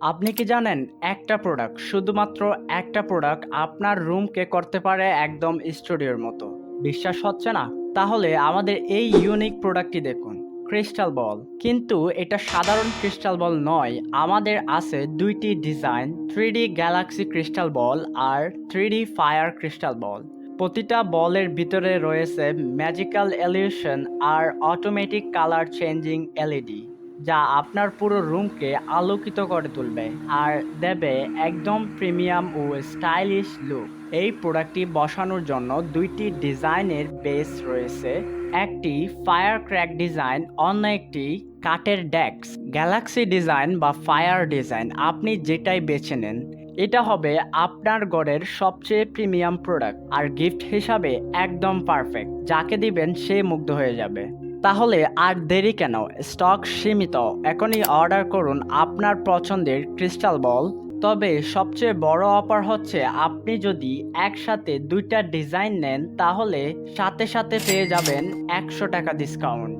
আপনি কি জানেন একটা প্রোডাক্ট শুধুমাত্র একটা প্রোডাক্ট আপনার রুমকে করতে পারে একদম স্টুডিওর মতো। বিশ্বাস হচ্ছে না? তাহলে আমাদের এই ইউনিক প্রোডাক্টটি দেখুন, ক্রিস্টাল বল। কিন্তু এটা সাধারণ ক্রিস্টাল বল নয়, আমাদের আছে দুইটি design, 3D galaxy crystal ball আর 3D ফায়ার ক্রিস্টাল বল। প্রতিটা বলের ভিতরে রয়েছে ম্যাজিক্যাল এলিউশন আর অটোমেটিক কালার চেঞ্জিং এলইডি, যা আপনার পুরো রুমকে আলোকিত করে তুলবে আর দেবে একদম প্রিমিয়াম ও স্টাইলিশ লুক। এই প্রোডাক্টটি বসানোর জন্য দুইটি ডিজাইনের বেস রয়েছে, একটি ফায়ার ক্র্যাক ডিজাইন, অন্য একটি কাঠের ডেস্ক। গ্যালাক্সি ডিজাইন বা ফায়ার ডিজাইন, আপনি যেটাই বেছে নেন, এটা হবে আপনার ঘরের সবচেয়ে প্রিমিয়াম প্রোডাক্ট আর গিফট হিসাবে একদম পারফেক্ট। যাকে দিবেন সে মুগ্ধ হয়ে যাবে। তাহলে আর দেরি কেন? স্টক সীমিত, এখনই অর্ডার করুন আপনার পছন্দের ক্রিস্টাল বল। তবে সবচেয়ে বড় অফার হচ্ছে, আপনি যদি একসাথে দুইটা ডিজাইন নেন তাহলে সাথে সাথে পেয়ে যাবেন 100 টাকা ডিসকাউন্ট।